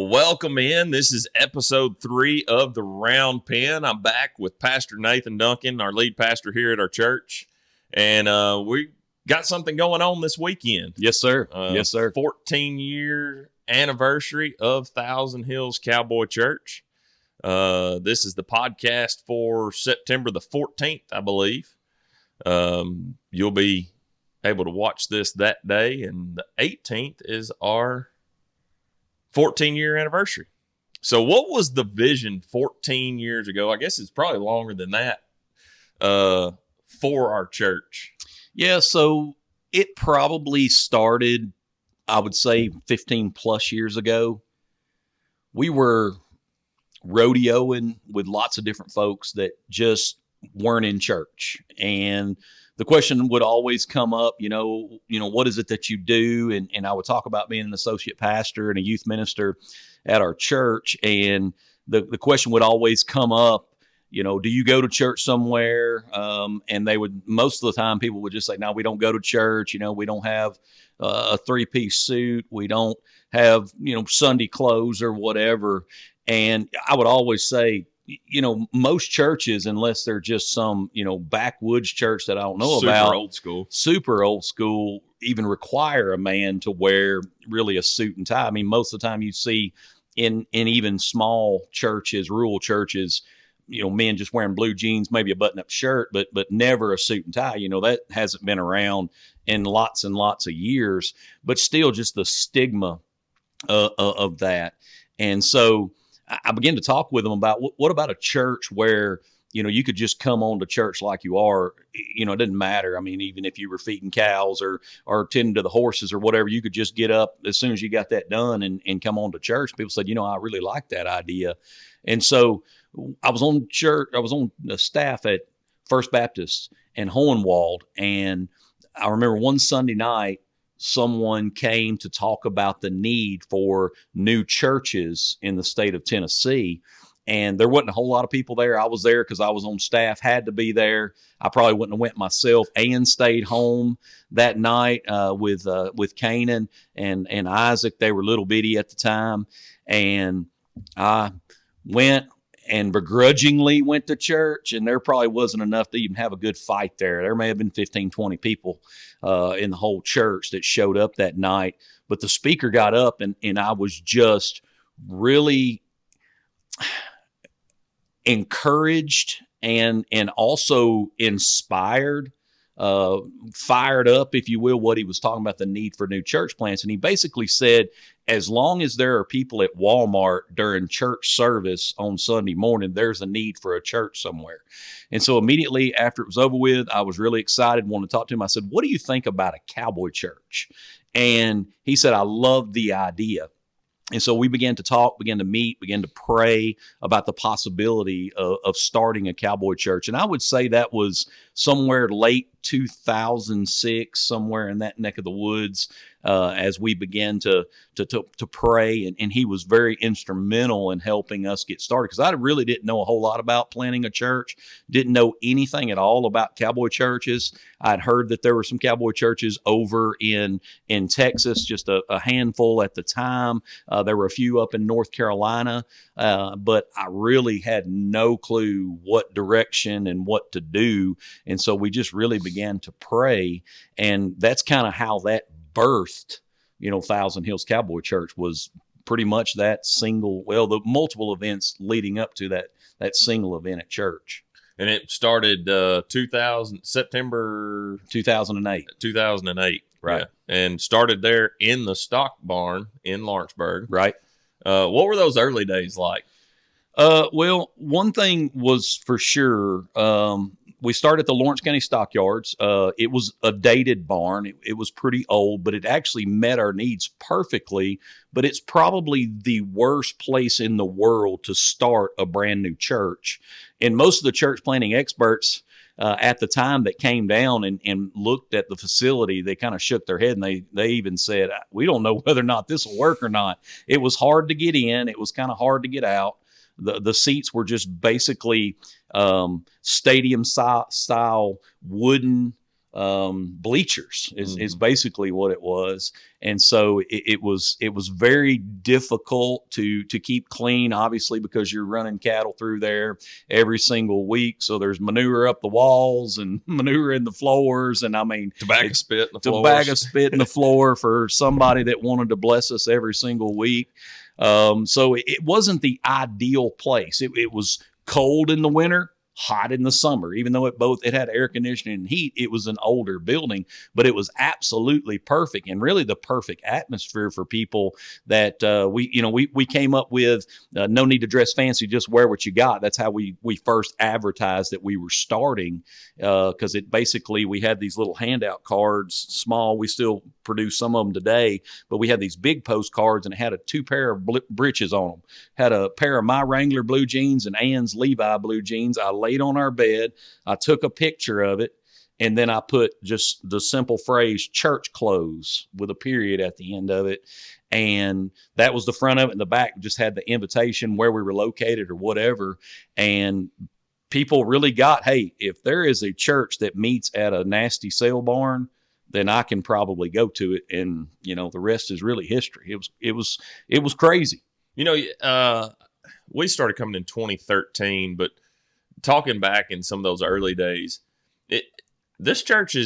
Well, welcome in. This is episode 3 of The Round Pen. I'm back with Pastor Nathan Duncan, our lead pastor here at our church. And we got something going on this weekend. Yes, sir. Yes, sir. 14-year anniversary of Thousand Hills Cowboy Church. This is the podcast for September the 14th, I believe. You'll be able to watch this that day. And the 18th is our 14-year anniversary. So what was the vision 14 years ago? I guess it's probably longer than that for our church. Yeah, so it probably started, I would say, 15 plus years ago. We were rodeoing with lots of different folks that just weren't in church. And the question would always come up, what is it that you do? And I would talk about being an associate pastor and a youth minister at our church. And the question would always come up, do you go to church somewhere? And they would, most of the time people would just say, no, we don't go to church. We don't have a 3-piece suit. We don't have, Sunday clothes or whatever. And I would always say, most churches, unless they're just some, backwoods church that I don't know about. Super old school, even require a man to wear really a suit and tie. I mean, most of the time you see in even small churches, rural churches, men just wearing blue jeans, maybe a button-up shirt, but never a suit and tie. That hasn't been around in lots and lots of years, but still just the stigma of that. And so I began to talk with them about what about a church where, you could just come on to church like you are. It didn't matter. I mean, even if you were feeding cows or tending to the horses or whatever, you could just get up as soon as you got that done and come on to church. People said, I really like that idea. And so I was on the staff at First Baptist and Hohenwald. And I remember one Sunday night, someone came to talk about the need for new churches in the state of Tennessee. And there wasn't a whole lot of people there. I was there because I was on staff, had to be there. I probably wouldn't have went myself and stayed home that night with Canaan and Isaac. They were little bitty at the time. And I went and begrudgingly went to church, and there probably wasn't enough to even have a good fight there. There may have been 15, 20 people in the whole church that showed up that night. But the speaker got up, and I was just really encouraged and also inspired, fired up, if you will, what he was talking about, the need for new church plants. And he basically said, as long as there are people at Walmart during church service on Sunday morning, there's a need for a church somewhere. And so immediately after it was over with, I was really excited, wanted to talk to him. I said, what do you think about a cowboy church? And he said, I love the idea. And so we began to talk, began to meet, began to pray about the possibility of starting a cowboy church. And I would say that was somewhere late 2006, somewhere in that neck of the woods, as we began to pray. And he was very instrumental in helping us get started, because I really didn't know a whole lot about planning a church, didn't know anything at all about cowboy churches. I'd heard that there were some cowboy churches over in Texas, just a handful at the time. There were a few up in North Carolina, but I really had no clue what direction and what to do. And so we just really began to pray. And that's kind of how that birthed, Thousand Hills Cowboy Church, was pretty much that the multiple events leading up to that single event at church. And it started September 2008. 2008. Right. Yeah. And started there in the stock barn in Lawrenceburg. Right. What were those early days like? Well, one thing was for sure, we started at the Lawrence County Stockyards. It was a dated barn. It was pretty old, but it actually met our needs perfectly. But it's probably the worst place in the world to start a brand new church. And most of the church planting experts at the time that came down and looked at the facility, they kind of shook their head, and they even said, we don't know whether or not this will work or not. It was hard to get in. It was kind of hard to get out. The seats were just basically stadium style wooden bleachers is basically what it was. And so it was very difficult to keep clean, obviously, because you're running cattle through there every single week. So there's manure up the walls and manure in the floors. And I mean, tobacco spit in the floors. Tobacco spit in the floor for somebody that wanted to bless us every single week. So it wasn't the ideal place. It was cold in the winter, hot in the summer. Even though it had air conditioning and heat, it was an older building, but it was absolutely perfect, and really the perfect atmosphere for people that we came up with. No need to dress fancy, just wear what you got. That's how we first advertised that we were starting, because we had these little handout cards, small. We still produce some of them today, but we had these big postcards, and it had two pair of breeches on them. Had a pair of my Wrangler blue jeans and Ann's Levi blue jeans. I laid on our bed. I took a picture of it, and then I put just the simple phrase "church clothes" with a period at the end of it. And that was the front of it. And the back just had the invitation, where we were located or whatever. And people really got, hey, if there is a church that meets at a nasty sale barn, then I can probably go to it. And, the rest is really history. It was crazy. We started coming in 2013, but talking back in some of those early days, this church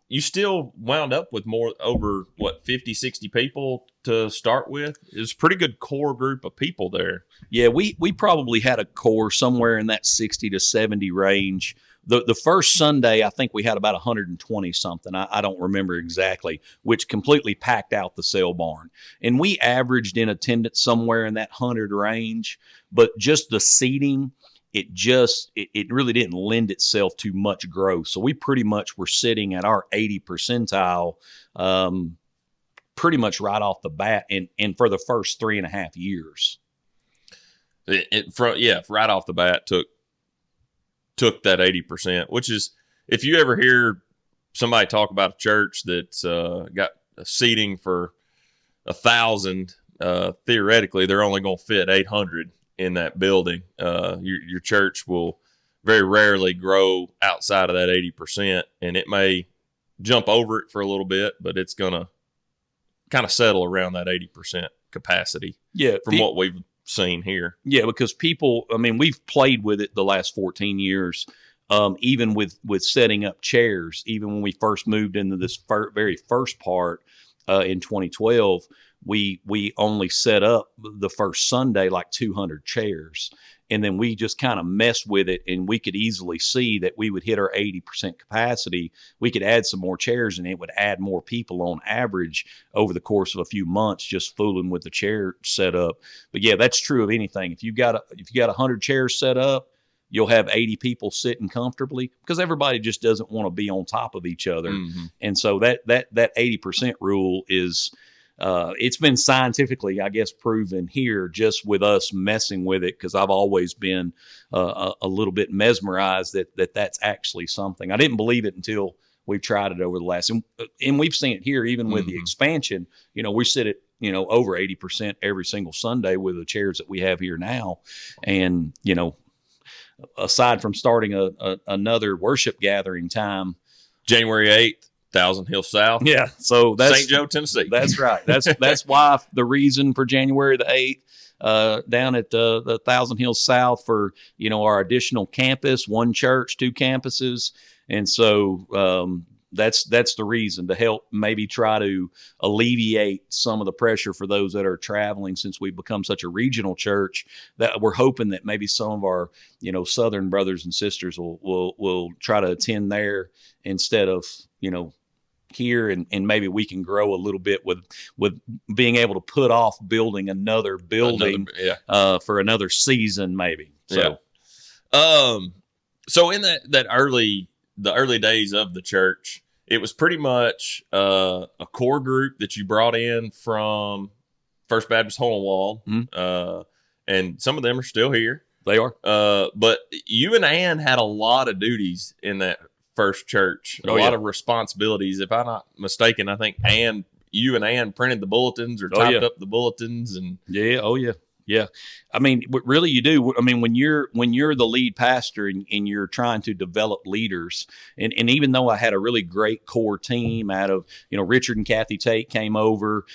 you still wound up with over 50, 60 people to start with. It was a pretty good core group of people there. Yeah, we probably had a core somewhere in that 60 to 70 range. The first Sunday, I think we had about 120 something. I don't remember exactly, which completely packed out the sale barn. And we averaged in attendance somewhere in that 100 range, but just the seating, it really didn't lend itself to much growth. So we pretty much were sitting at our 80 percentile pretty much right off the bat, and for the first 3.5 years. Right off the bat took that 80%, which is, if you ever hear somebody talk about a church that's got a seating for 1,000, theoretically they're only going to fit 800 in that building. Your church will very rarely grow outside of that 80%, and it may jump over it for a little bit, but it's going to kind of settle around that 80% capacity. Yeah, from what we've seen here. Yeah, because people, we've played with it the last 14 years, even with setting up chairs. Even when we first moved into this very first part in 2012, we only set up the first Sunday like 200 chairs. And then we just kind of messed with it, and we could easily see that we would hit our 80% capacity. We could add some more chairs, and it would add more people on average over the course of a few months, just fooling with the chair setup. But yeah, that's true of anything. If you got 100 chairs set up, you'll have 80 people sitting comfortably, because everybody just doesn't want to be on top of each other. Mm-hmm. And so that 80% rule is, it's been scientifically, I guess, proven here just with us messing with it, because I've always been a little bit mesmerized that that's actually something. I didn't believe it until we've tried it over the last, and we've seen it here even with the expansion. We sit at over 80% every single Sunday with the chairs that we have here now, and aside from starting another worship gathering time, January 8th. Thousand Hills South. Yeah. So that's St. Joe, Tennessee. That's right. That's why the reason for January the 8th, down at the Thousand Hills South for, our additional campus, one church, 2 campuses. And so, that's the reason, to help maybe try to alleviate some of the pressure for those that are traveling, since we've become such a regional church, that we're hoping that maybe some of our, Southern brothers and sisters will try to attend there instead of, here, and maybe we can grow a little bit with being able to put off building another building for another season, maybe. So, so in the early days of the church, it was pretty much a core group that you brought in from First Baptist Hole and Wall, and some of them are still here. They are. But you and Ann had a lot of duties in that first church, a lot of responsibilities. If I'm not mistaken, I think you and Ann printed the bulletins or typed up the bulletins, and Yeah. I mean, really you do. I mean, when you're the lead pastor and you're trying to develop leaders, and even though I had a really great core team out of, Richard and Kathy Tate came over.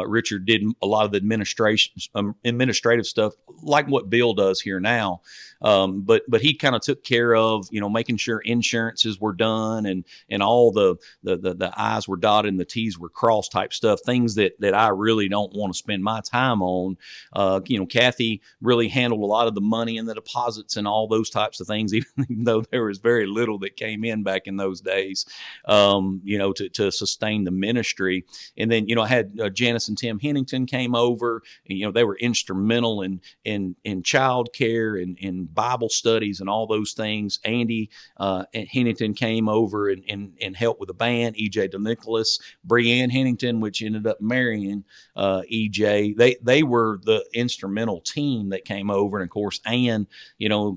Richard did a lot of the administrative stuff like what Bill does here now. But he kind of took care of, making sure insurances were done and all the I's were dotted and the T's were crossed type stuff, things that I really don't want to spend my time on. Kathy really handled a lot of the money and the deposits and all those types of things, even though there was very little that came in back in those days, to sustain the ministry. And then, I had Janice and Tim Hennington came over, and, they were instrumental in child care and in Bible studies and all those things. Andy Hennington came over and helped with the band. EJ DeNicholas, Breanne Hennington, which ended up marrying EJ. They were the instrumental team that came over. And of course, Ann,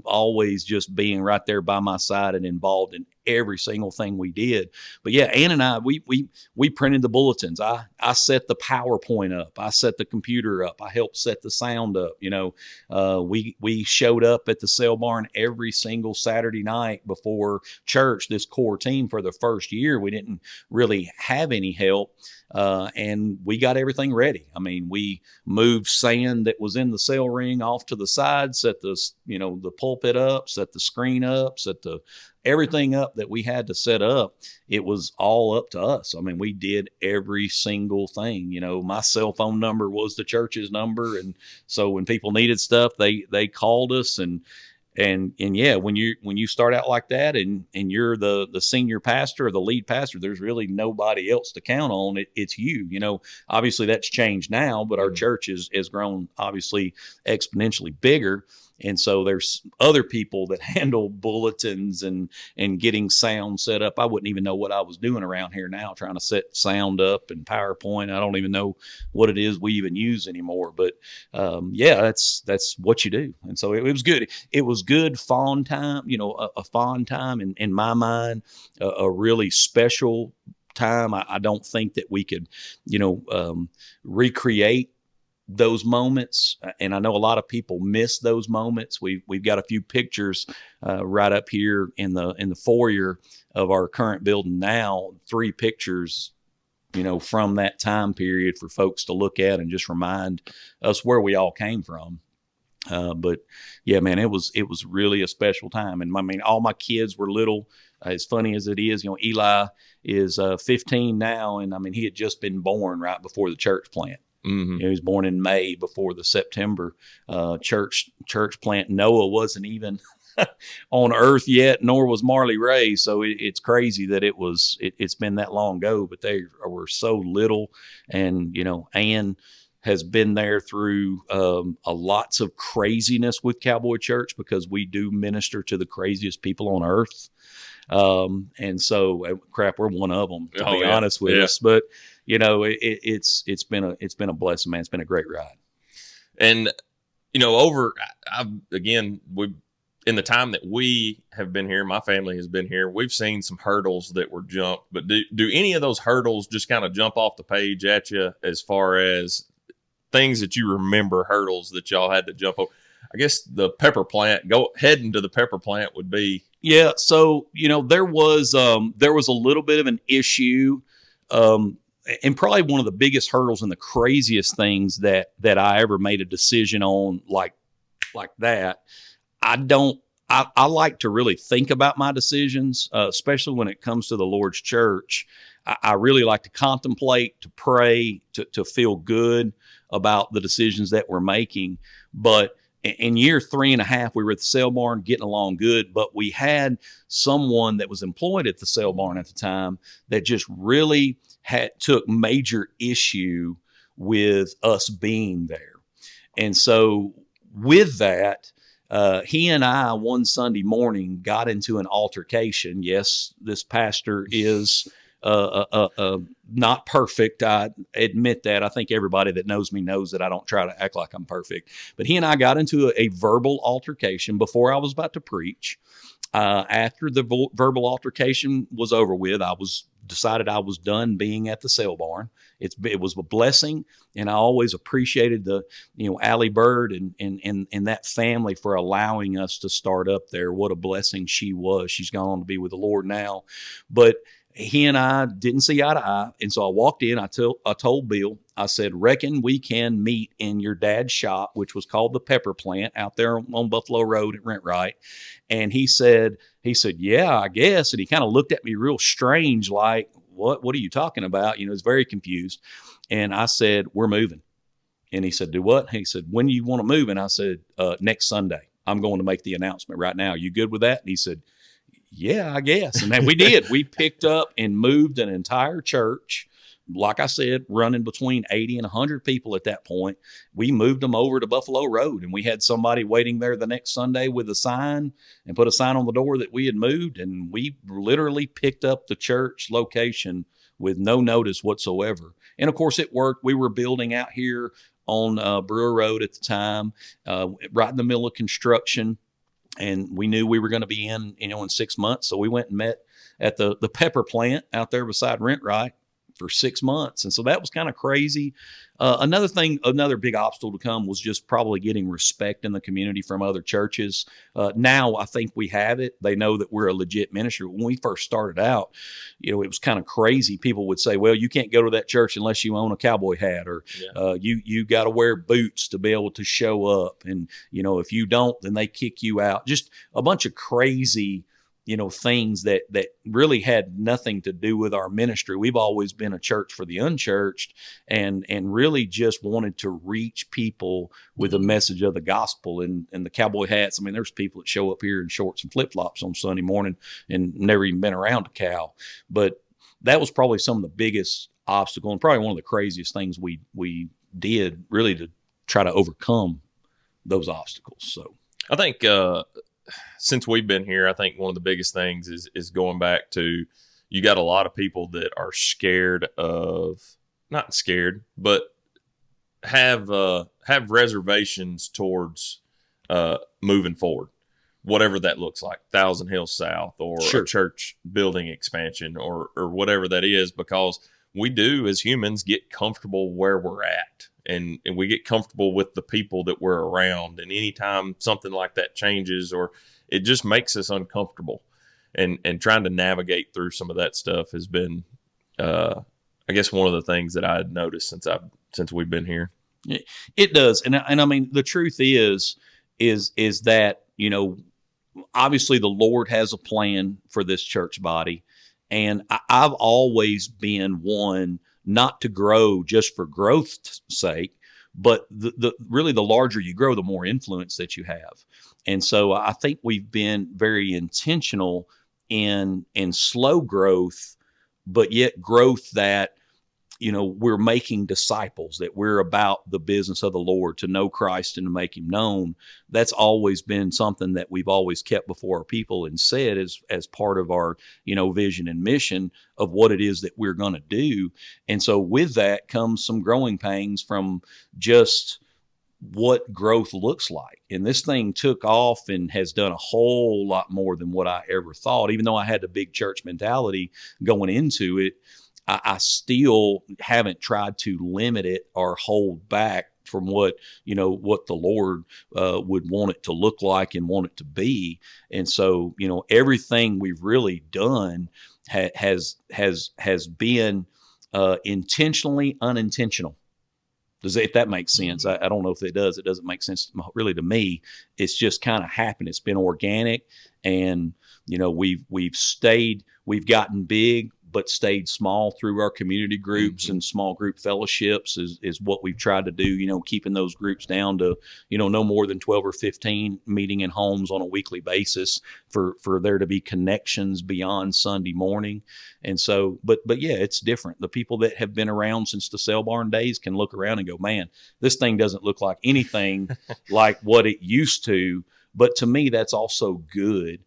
always just being right there by my side and involved in every single thing we did. But yeah, Ann and I, we printed the bulletins. I set the PowerPoint up. I set the computer up. I helped set the sound up. We showed up at the sale barn every single Saturday night before church. This core team for the first year, we didn't really have any help. And we got everything ready. I mean, we moved sand that was in the cell ring off to the side, set the pulpit up, set the screen up, set everything up that we had to set up. It was all up to us. I mean, we did every single thing. My cell phone number was the church's number. And so when people needed stuff, they called us and yeah, when you start out like that and you're the senior pastor or the lead pastor, there's really nobody else to count on. It's you. Obviously that's changed now, but our church has grown obviously exponentially bigger. And so there's other people that handle bulletins and getting sound set up. I wouldn't even know what I was doing around here now, trying to set sound up and PowerPoint. I don't even know what it is we even use anymore. But yeah, that's what you do. And so it was good. It was good, fond time, a fond time in my mind, a really special time. I don't think that we could, recreate those moments, and I know a lot of people miss those moments. We've got a few pictures right up here in the foyer of our current building now. 3 pictures, from that time period for folks to look at and just remind us where we all came from. But yeah, man, it was really a special time, and I mean, all my kids were little. As funny as it is, Eli is 15 now, and I mean, he had just been born right before the church plant. Mm-hmm. He was born in May before the September church plant. Noah wasn't even on earth yet, nor was Marley Ray. So it's crazy that it's been that long ago, but they were so little. And, Ann has been there through a lots of craziness with Cowboy Church, because we do minister to the craziest people on earth. And so crap, we're one of them, to be honest with us. But it's been a blessing, man. It's been a great ride. And, we in the time that we have been here, my family has been here, we've seen some hurdles that were jumped. But do any of those hurdles just kind of jump off the page at you as far as things that you remember, hurdles that y'all had to jump over? I guess the pepper plant, heading to the pepper plant would be. Yeah. So, there was a little bit of an issue, and probably one of the biggest hurdles and the craziest things that I ever made a decision on like that. I like to really think about my decisions, especially when it comes to the Lord's church. I really like to contemplate, to pray, to feel good about the decisions that we're making. But in year 3.5, we were at the sale barn getting along good, but we had someone that was employed at the sale barn at the time that just really took major issue with us being there. And so with that, he and I one Sunday morning got into an altercation. Yes, this pastor is not perfect. I admit that. I think everybody that knows me knows that I don't try to act like I'm perfect. But he and I got into a verbal altercation before I was about to preach. After the verbal altercation was over with, I was decided I was done being at the sale barn. It was a blessing, and I always appreciated Allie Bird and that family for allowing us to start up there. What a blessing she was. She's gone on to be with the Lord now, but he and I didn't see eye to eye. And so I walked in, I told Bill, I said, reckon we can meet in your dad's shop, which was called the Pepper Plant out there on Buffalo Road at Rent-Right. And he said, yeah, I guess. And he kind of looked at me real strange, like, what are you talking about? He was very confused. And I said, we're moving. And he said, do what? He said, when do you want to move? And I said, next Sunday. I'm going to make the announcement right now. You good with that? And he said, yeah, I guess. And then we did. We picked up and moved an entire church. Like I said, running between 80 and 100 people at that point. We moved them over to Buffalo Road, and we had somebody waiting there the next Sunday with a sign and put a sign on the door that we had moved. And we literally picked up the church location with no notice whatsoever. And of course, it worked. We were building out here on Brewer Road at the time, right in the middle of construction. And we knew we were going to be in 6 months. So we went and met at the Pepper Plant out there beside Rent-Right for 6 months. And so that was kind of crazy. Another big obstacle to come was just probably getting respect in the community from other churches. Now I think we have it. They know that we're a legit ministry. When we first started out, it was kind of crazy. People would say, well, you can't go to that church unless you own a cowboy hat, or you got to wear boots to be able to show up. And, if you don't, then they kick you out. Just a bunch of crazy things that really had nothing to do with our ministry. We've always been a church for the unchurched, and really just wanted to reach people with the message of the gospel. And the cowboy hats. I mean, there's people that show up here in shorts and flip-flops on Sunday morning and never even been around a cow. But that was probably some of the biggest obstacle, and probably one of the craziest things we did really to try to overcome those obstacles. So I think since we've been here, I think one of the biggest things is going back to, you got a lot of people that are not scared, but have reservations towards moving forward, whatever that looks like, Thousand Hills South, or a church building expansion, or whatever that is, because we do as humans get comfortable where we're at. And we get comfortable with the people that we're around. And anytime something like that changes, or it just makes us uncomfortable, and trying to navigate through some of that stuff has been, I guess, one of the things that I had noticed since we've been here. It does. And I mean, the truth is that, obviously the Lord has a plan for this church body. And I've always been one not to grow just for growth's sake, but really the larger you grow, the more influence that you have. And so I think we've been very intentional in slow growth, but yet growth that, we're making disciples, that we're about the business of the Lord, to know Christ and to make him known. That's always been something that we've always kept before our people and said as part of our, vision and mission of what it is that we're going to do. And so with that comes some growing pains from just what growth looks like. And this thing took off and has done a whole lot more than what I ever thought. Even though I had the big church mentality going into it, I still haven't tried to limit it or hold back from what the Lord would want it to look like and want it to be. And so, everything we've really done has been intentionally unintentional. If that makes sense. I don't know if it does. It doesn't make sense really to me. It's just kind of happened. It's been organic, and we've gotten big, but stayed small through our community groups and small group fellowships is what we've tried to do, keeping those groups down to, no more than 12 or 15, meeting in homes on a weekly basis for there to be connections beyond Sunday morning. And so, but yeah, it's different. The people that have been around since the sale barn days can look around and go, man, this thing doesn't look like anything like what it used to. But to me, that's also good.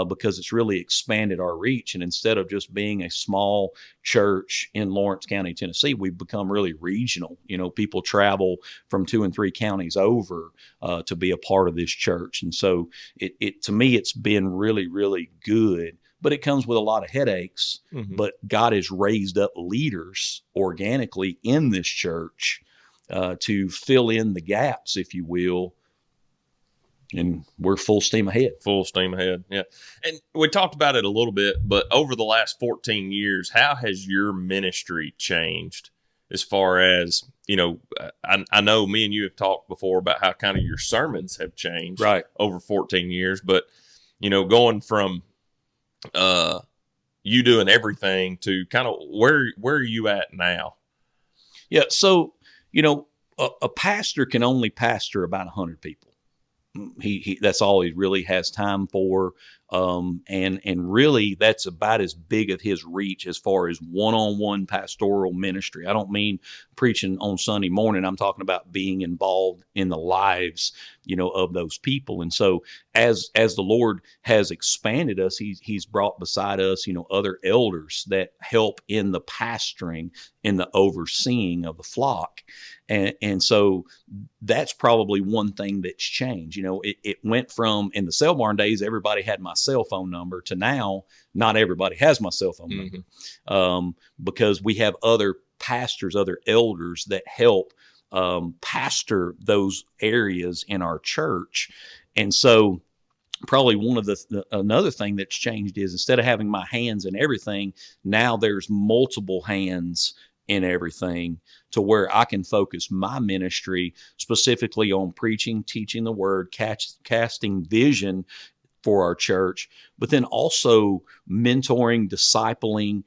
Because it's really expanded our reach. And instead of just being a small church in Lawrence County, Tennessee, we've become really regional. People travel from 2 and 3 counties over to be a part of this church. And so to me, it's been really, really good but it comes with a lot of headaches. Mhm. But God has raised up leaders organically in this church to fill in the gaps, if you will. And we're full steam ahead. Full steam ahead. Yeah. And we talked about it a little bit, but over the last 14 years, how has your ministry changed as far as, I know me and you have talked before about how kind of your sermons have changed Right. over 14 years, but, going from you doing everything to kind of where are you at now? Yeah. So, a pastor can only pastor about 100 people. He that's all he really has time for, and really that's about as big of his reach as far as one-on-one pastoral ministry. I don't mean preaching on Sunday morning. I'm talking about being involved in the lives, of those people. And so as the Lord has expanded us, he's brought beside us, other elders that help in the pastoring, in the overseeing of the flock. And so that's probably one thing that's changed. It went from, in the cell barn days, everybody had my cell phone number, to now not everybody has my cell phone number, because we have other pastors, other elders that help pastor those areas in our church. And so probably one of another thing that's changed is, instead of having my hands in everything, now there's multiple hands in everything, to where I can focus my ministry specifically on preaching, teaching the word, casting vision for our church, but then also mentoring, discipling,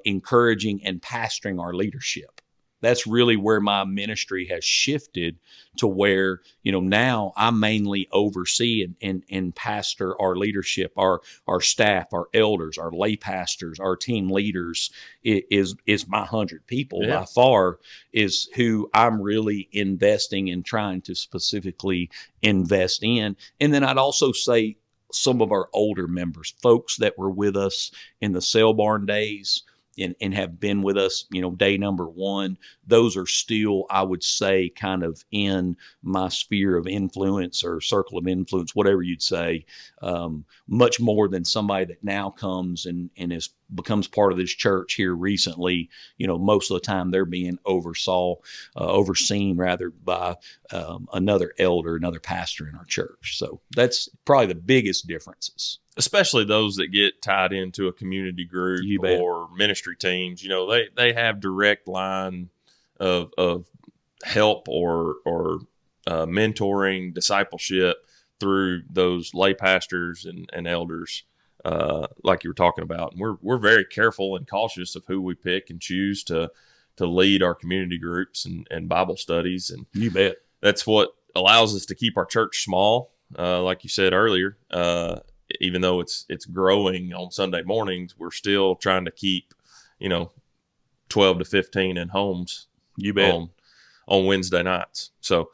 encouraging, and pastoring our leadership. That's really where my ministry has shifted, to where, now I mainly oversee and pastor our leadership, our staff, our elders, our lay pastors, our team leaders. Is my 100 people by far is who I'm really investing in, trying to specifically invest in. And then I'd also say some of our older members, folks that were with us in the cell barn days, and have been with us, day number one, those are still, I would say, kind of in my sphere of influence or circle of influence, whatever you'd say, much more than somebody that now comes and becomes part of this church here recently. Most of the time they're being overseen rather by another elder, another pastor in our church. So that's probably the biggest differences. Especially those that get tied into a community group or ministry teams. They have direct line of help or mentoring, discipleship through those lay pastors and elders, like you were talking about. And we're very careful and cautious of who we pick and choose to lead our community groups and Bible studies. And you bet that's what allows us to keep our church small, like you said earlier. Even though it's growing on Sunday mornings, we're still trying to keep, 12 to 15 in homes. You bet. On Wednesday nights. So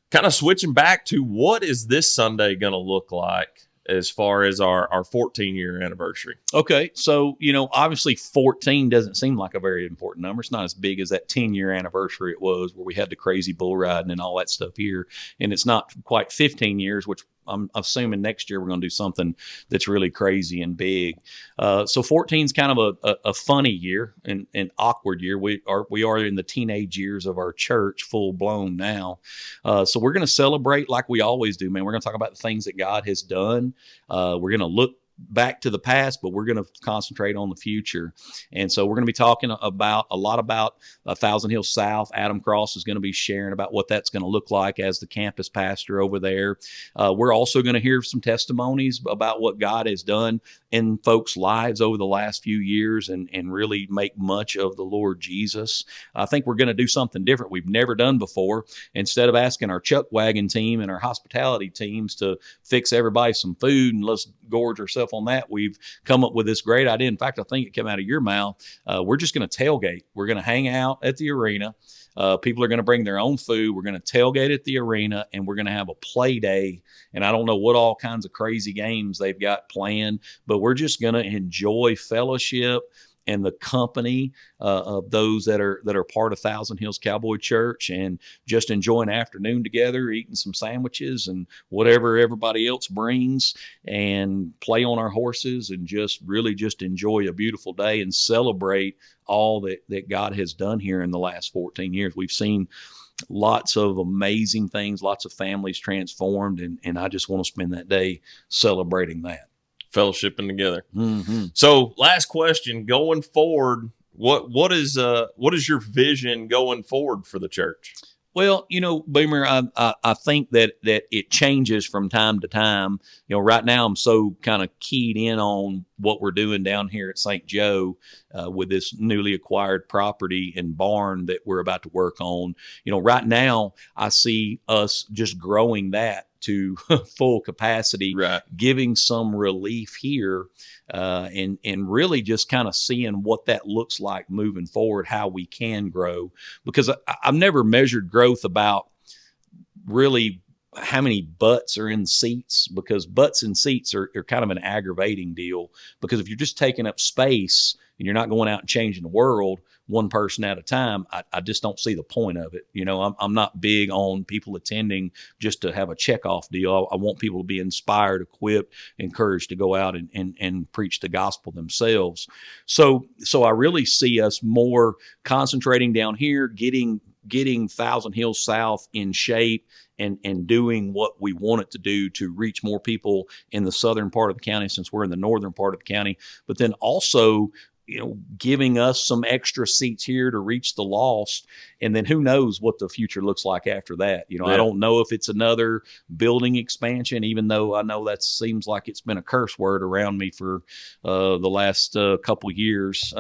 kind of switching back to, what is this Sunday going to look like as far as our 14-year anniversary? Okay. So, obviously 14 doesn't seem like a very important number. It's not as big as that 10-year anniversary it was, where we had the crazy bull riding and all that stuff here. And it's not quite 15 years, which I'm assuming next year we're going to do something that's really crazy and big. So 14 is kind of a funny year and an awkward year. We are in the teenage years of our church, full blown now. So we're going to celebrate like we always do, man. We're going to talk about the things that God has done. We're going to look back to the past, but we're going to concentrate on the future. And so we're going to be talking a lot about Thousand Hills South. Adam Cross is going to be sharing about what that's going to look like as the campus pastor over there. We're also going to hear some testimonies about what God has done in folks' lives over the last few years, and really make much of the Lord Jesus. I think we're going to do something different we've never done before. Instead of asking our chuck wagon team and our hospitality teams to fix everybody some food and let's gorge ourselves on that, we've come up with this great idea. In fact, I think it came out of your mouth. We're just going to tailgate. We're going to hang out at the arena. People are going to bring their own food. We're going to tailgate at the arena, and we're going to have a play day. And I don't know what all kinds of crazy games they've got planned, but we're just going to enjoy fellowship and the company of those that are part of Thousand Hills Cowboy Church, and just enjoy an afternoon together, eating some sandwiches and whatever everybody else brings, and play on our horses, and just really just enjoy a beautiful day and celebrate all that God has done here in the last 14 years. We've seen lots of amazing things, lots of families transformed, and I just want to spend that day celebrating that. Fellowshipping together. Mm-hmm. So last question, going forward, what is your vision going forward for the church? Well, Boomer, I think that it changes from time to time. Right now I'm so kind of keyed in on what we're doing down here at St. Joe with this newly acquired property and barn that we're about to work on. Right now I see us just growing that to full capacity, right, giving some relief here, and really just kind of seeing what that looks like moving forward, how we can grow. Because I've never measured growth about really how many butts are in seats, because butts in seats are kind of an aggravating deal. Because if you're just taking up space and you're not going out and changing the world one person at a time, I just don't see the point of it. I'm not big on people attending just to have a checkoff deal. I want people to be inspired, equipped, encouraged to go out and preach the gospel themselves. So I really see us more concentrating down here, getting Thousand Hills South in shape, and doing what we want it to do to reach more people in the southern part of the county, since we're in the northern part of the county. But then also, giving us some extra seats here to reach the lost. And then who knows what the future looks like after that. Yeah. I don't know if it's another building expansion, even though I know that seems like it's been a curse word around me for the last couple years,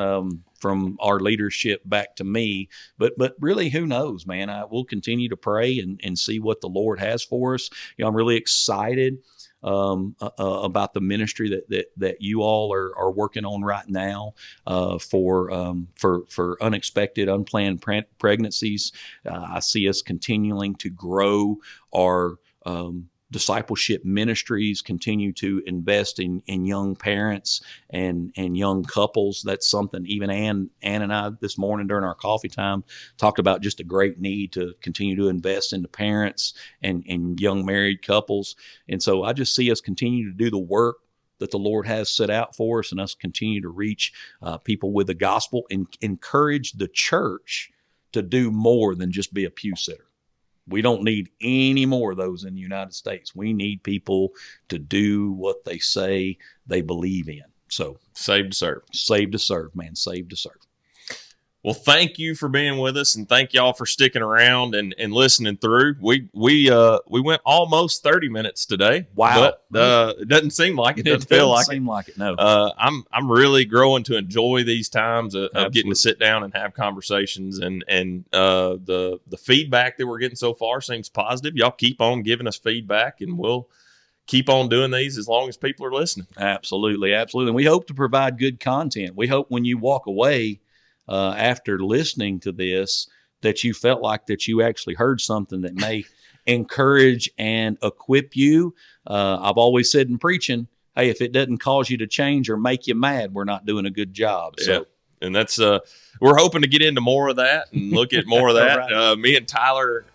from our leadership back to me. But really, who knows, man? We'll continue to pray and see what the Lord has for us. I'm really excited about the ministry that you all are working on right now, for unexpected, unplanned pregnancies. I see us continuing to grow our discipleship ministries, continue to invest in young parents and young couples. That's something even Ann and I this morning during our coffee time talked about, just a great need to continue to invest into parents and young married couples. And so I just see us continue to do the work that the Lord has set out for us, and us continue to reach people with the gospel, and encourage the church to do more than just be a pew sitter. We don't need any more of those in the United States. We need people to do what they say they believe in. So, saved to serve. Saved to serve, man. Saved to serve. Well, thank you for being with us, and thank y'all for sticking around and listening through. We went almost 30 minutes today. Wow. But it doesn't seem like it. Doesn't feel like it. Seem like it. No. I'm really growing to enjoy these times of getting to Absolutely. sit down and have conversations, and the feedback that we're getting so far seems positive. Y'all keep on giving us feedback, and we'll keep on doing these as long as people are listening. Absolutely. Absolutely. And we hope to provide good content. We hope when you walk away after listening to this, that you felt like that you actually heard something that may encourage and equip you. I've always said in preaching, hey, if it doesn't cause you to change or make you mad, we're not doing a good job. So, yeah. And that's we're hoping to get into more of that and look at more of that. Right. Me and Tyler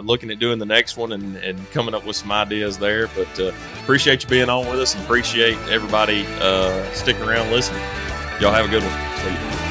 looking at doing the next one and coming up with some ideas there. But appreciate you being on with us, and appreciate everybody sticking around listening. Y'all have a good one. See you.